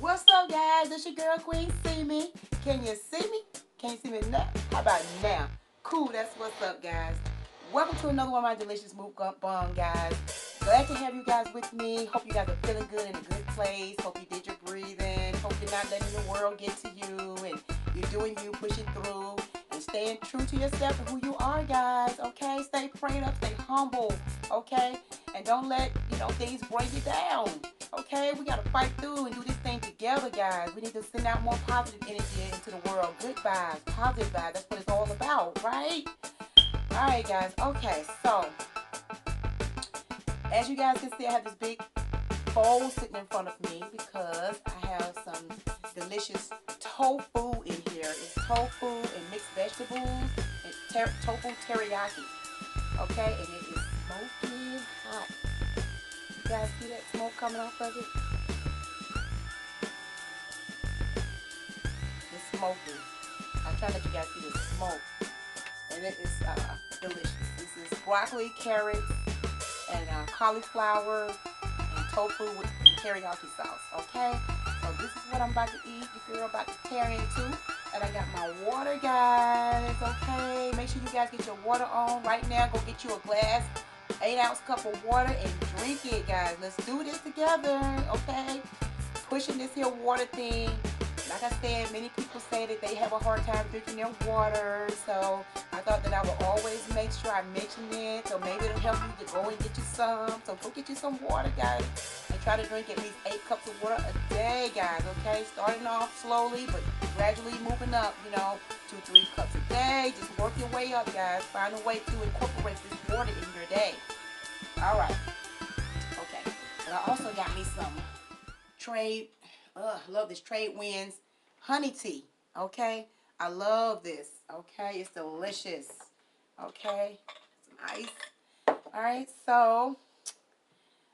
What's up, guys? It's your girl Queen. See me? Can you see me? Can't see me now. How about now? Cool. That's what's up, guys. Welcome to another one of my delicious mukbang, guys. Glad to have you guys with me. Hope you guys are feeling good in a good place. Hope you did your breathing. Hope you're not letting the world get to you and you're doing you, pushing through and staying true to yourself and who you are, guys. Okay, stay prayed up, stay humble. Okay, and don't let things break you down. Okay, we gotta fight through and do this thing together, guys. We need to send out more positive energy into the world. Good vibes, positive vibes. That's what it's all about, right? All right, guys. Okay, so as you guys can see, I have this big bowl sitting in front of me because I have some delicious tofu in here. It's tofu and mixed vegetables and tofu teriyaki. Okay, and it is smoking hot. You guys see that smoke coming off of it? It's smoking. I'm trying to let you guys see the smoke. And it is delicious. This is broccoli, carrots, and cauliflower and tofu with teriyaki sauce. Okay? So this is what I'm about to eat. Your girl about to tear into. And I got my water, guys. Okay? Make sure you guys get your water on right now. Go get you a glass, 8-ounce cup of water and drink it, guys. Let's do this together. Okay? Pushing this here water thing. Like I said, many people say that they have a hard time drinking their water, so I thought that I would always make sure I mention it, so maybe it'll help you to go and get you some. So go get you some water, guys, and try to drink at least 8 cups of water a day, guys, okay? Starting off slowly, but gradually moving up, 2-3 cups a day. Just work your way up, guys. Find a way to incorporate this water in your day. All right. Okay. But I also got me some trade, love this Trade Winds honey tea. Okay, I love this. Okay, it's delicious. Okay, some ice. All right, so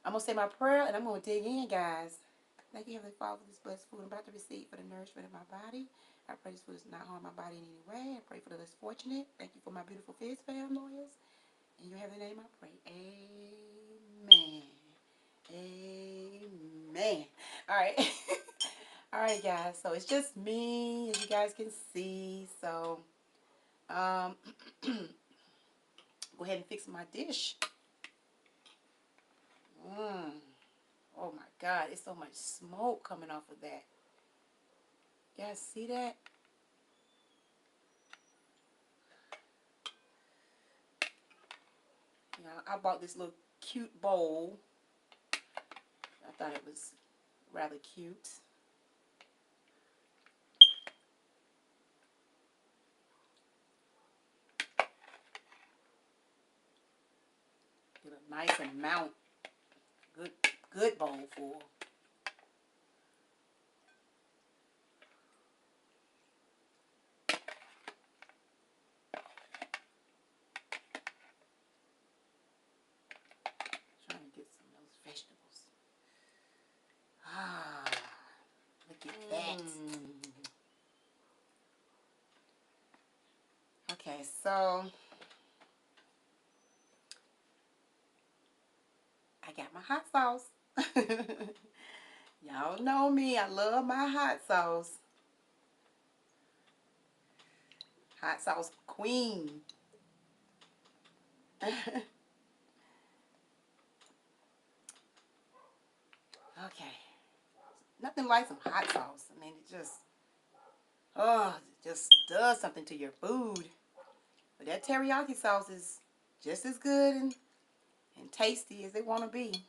I'm gonna say my prayer and I'm gonna dig in, guys. Thank you, Heavenly Father, for this blessed food I'm about to receive for the nourishment of my body. I pray this food does not harm my body in any way. I pray for the less fortunate. Thank you for my beautiful FizzFam lawyers. In your heavenly name I pray. Amen. Amen. All right. All right, guys. So it's just me, as you guys can see. So, go ahead and fix my dish. Oh my God, it's so much smoke coming off of that. You guys see that? I bought this little cute bowl. I thought it was rather cute. Get a nice amount. Good bowl full. Trying to get some of those vegetables. Ah, look at that. Okay, so I got my hot sauce. Y'all know me. I love my hot sauce. Hot sauce queen. Okay. Nothing like some hot sauce. I mean, it just does something to your food. But that teriyaki sauce is just as good and tasty as they want to be.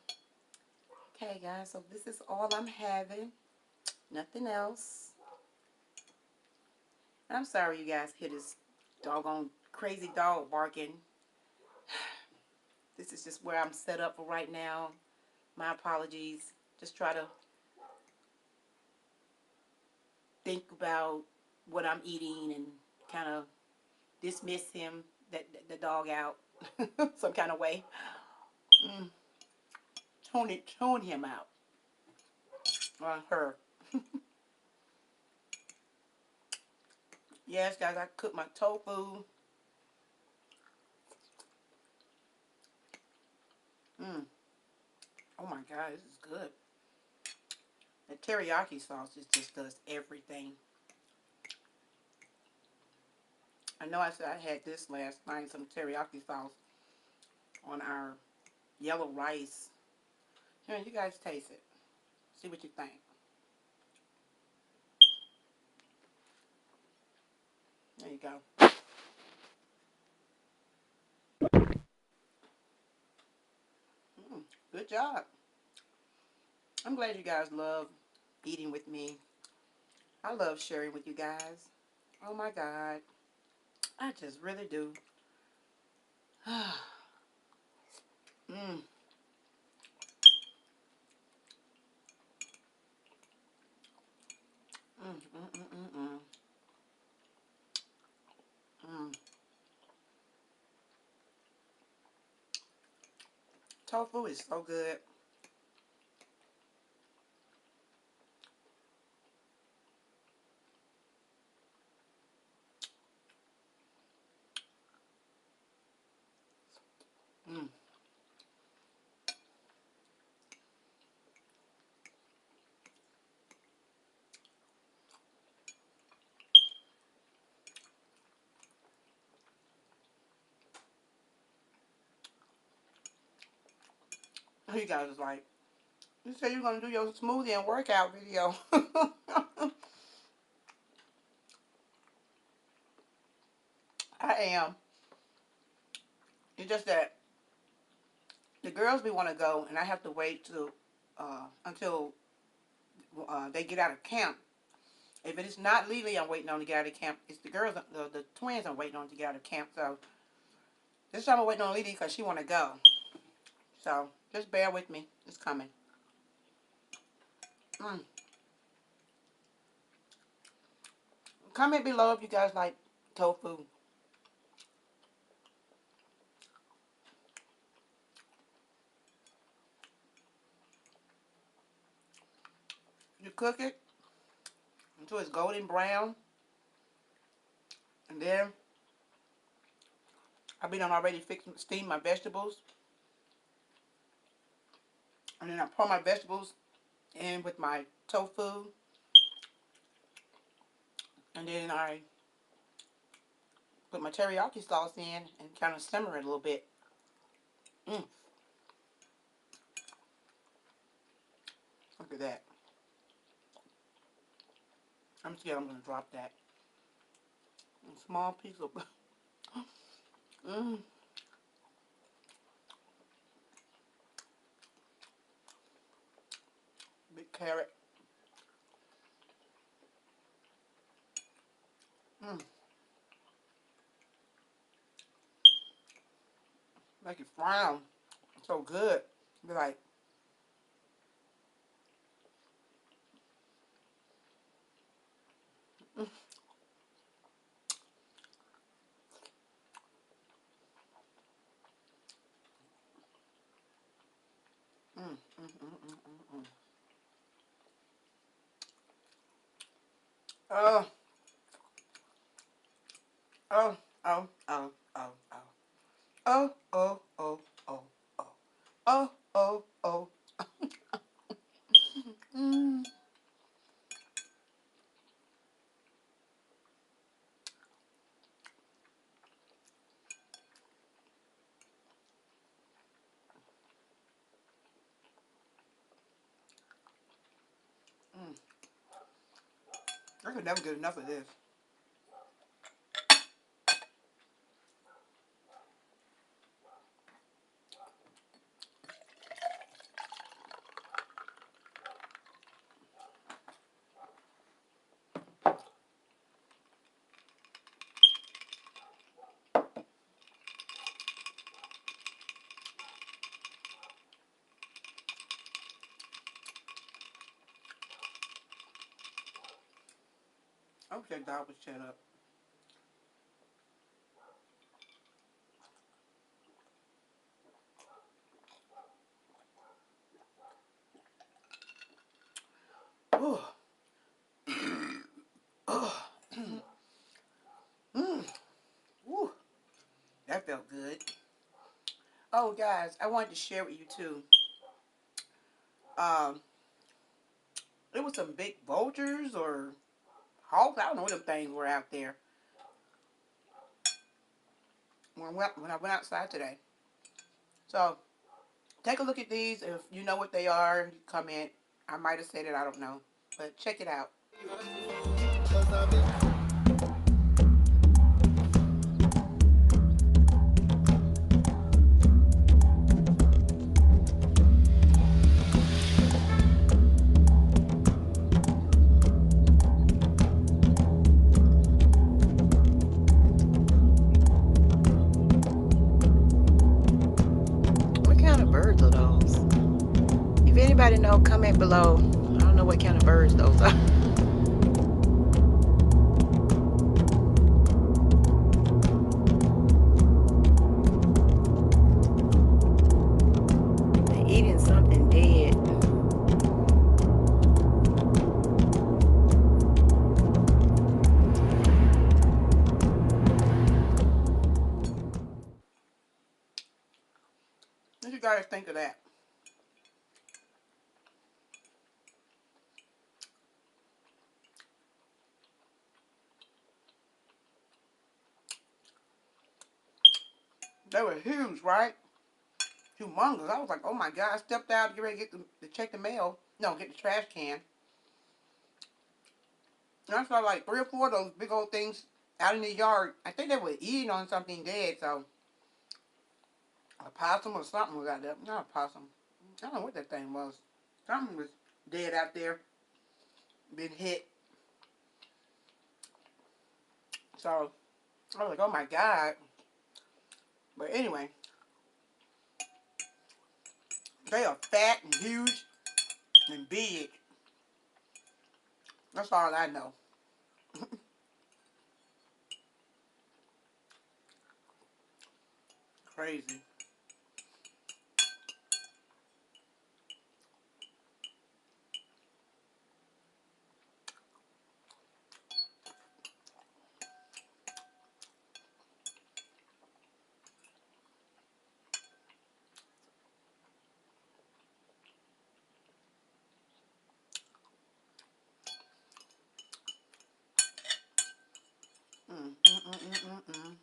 Okay, guys, so this is all I'm having. Nothing else. And I'm sorry you guys hear this doggone crazy dog barking. This is just where I'm set up for right now. My apologies. Just try to think about what I'm eating and kind of dismiss him, the dog out some kind of way. Tune him out. Or her. Yes, guys, I cooked my tofu. Oh my God, this is good. The teriyaki sauce just does everything. I know I said I had this last night, some teriyaki sauce on our yellow rice. Here, you guys taste it. See what you think. There you go. Good job. I'm glad you guys love eating with me. I love sharing with you guys. Oh my God. I just really do. mm. Mm, mm, mm, mm, mm. Mm. Tofu is so good. Mm. You guys is like, you said you're going to do your smoothie and workout video. I am. It's just that the girls we want to go, and I have to wait till until they get out of camp. If it is not Lily I'm waiting on to get out of camp, it's the girls, the twins I'm waiting on to get out of camp. So this time I'm waiting on Lily because she want to go. So just bear with me. It's coming. Mm. Comment below if you guys like tofu. You cook it until it's golden brown. And then I've been already steamed my vegetables. And then I pour my vegetables in with my tofu. And then I put my teriyaki sauce in and kind of simmer it a little bit. Mm. Look at that. I'm scared I'm going to drop that. A small piece of... mm. Big carrot. Mm. Make it frown. So good. Be like, mm, mm, mm, mm, mm, mm, mm. Oh, oh, oh, oh, oh, oh. Oh, oh, oh, oh, oh. Oh, oh, oh. Mm, mm. I could never get enough of this. I wish that dog would shut up. Ooh. Oh. Mm. Ooh. That felt good. Oh, guys, I wanted to share with you, too. Um, It was some big vultures or hawks. I don't know what them things were out there when I went outside today. So take a look at these. If you know what they are, comment. I might have said it. I don't know. But check it out. What kind of birds are those? If anybody know, comment below. I don't know what kind of birds those are. They're eating something dead. What you guys think of that? They were huge, right? Humongous. I was like, oh my God. I stepped out to get ready to, to check the mail. No, get the trash can. And I saw like 3 or 4 of those big old things out in the yard. I think they were eating on something dead, so a possum or something was out there. Not a possum. I don't know what that thing was. Something was dead out there, been hit. So I was like, oh my God. But anyway, they are fat and huge and big. That's all I know. Crazy. Mm, mm, mm, mm, mm, mm.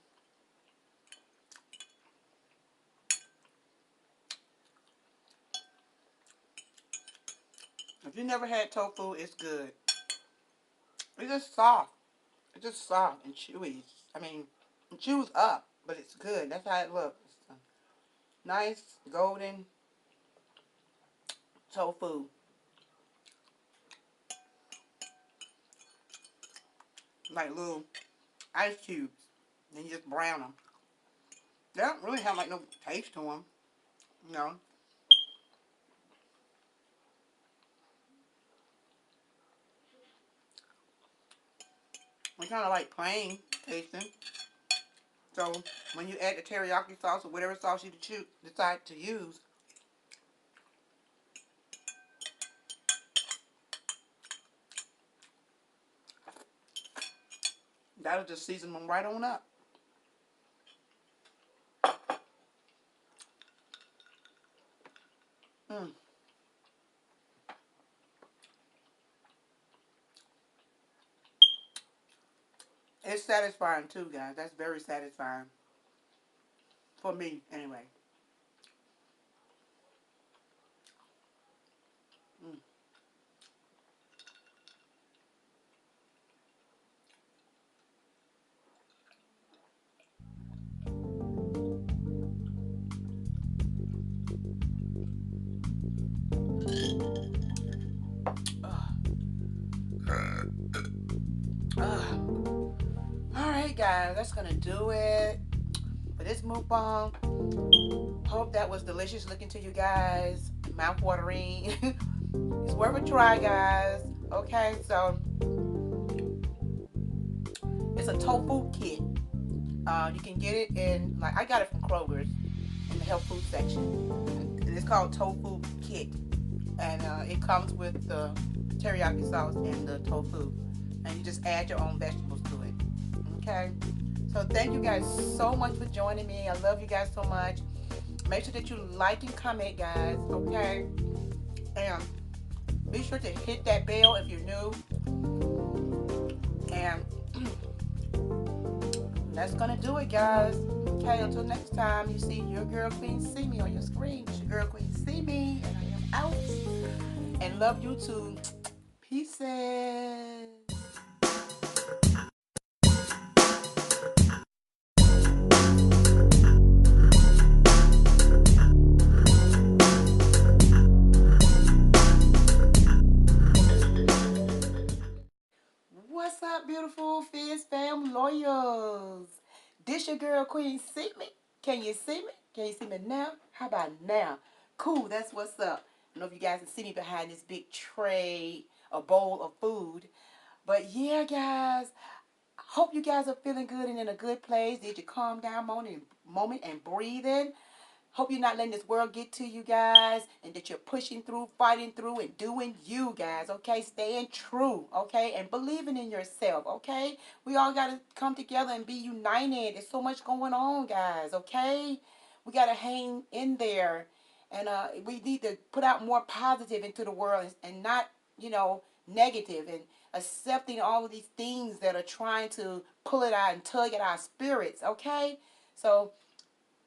If you never had tofu, it's good. It's just soft. It's just soft and chewy. I mean, it chews up, but it's good. That's how it looks. It's a nice golden tofu. Like little ice cubes. Then you just brown them. They don't really have like no taste to them. You know. They're kind of like plain tasting. So when you add the teriyaki sauce or whatever sauce you decide to use, that'll just season them right on up. Mm. It's satisfying too, guys. That's very satisfying. For me, anyway. Mm. Alright, guys. That's going to do it for this mukbang. Hope that was delicious looking to you guys. Mouth-watering. It's worth a try, guys. Okay, so it's a tofu kit. You can get it in, like, I got it from Kroger's in the health food section. It's called tofu kit, and it comes with the teriyaki sauce and the tofu, and you just add your own vegetables to it. Okay, so thank you guys so much for joining me. I love you guys so much. Make sure that you like and comment, guys. Okay, and Be sure to hit that bell if you're new. And that's gonna do it, guys. Okay, until next time, you see your girl Queen See Me on your screen. It's your girl Queen See Me, and I am out. And love you too. Pieces. What's up, beautiful FizzFam loyals? This your girl Queen See Me. Can you see me? Can you see me now? How about now? Cool, that's what's up. I don't know if you guys can see me behind this big tray, a bowl of food. But yeah, guys, hope you guys are feeling good and in a good place. Did you calm down moment and breathe in? Hope you're not letting this world get to you guys and that you're pushing through, fighting through, and doing you guys, okay? Staying true, okay? And believing in yourself, okay? We all got to come together and be united. There's so much going on, guys, okay? We got to hang in there. And we need to put out more positive into the world and not, negative and accepting all of these things that are trying to pull it out and tug at our spirits, okay? So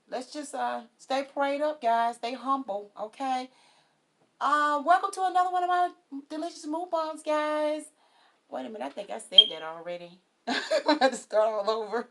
let's just stay prayed up, guys. Stay humble, okay? Welcome to another one of my delicious mukbangs, guys. Wait a minute, I think I said that already. I have to start all over.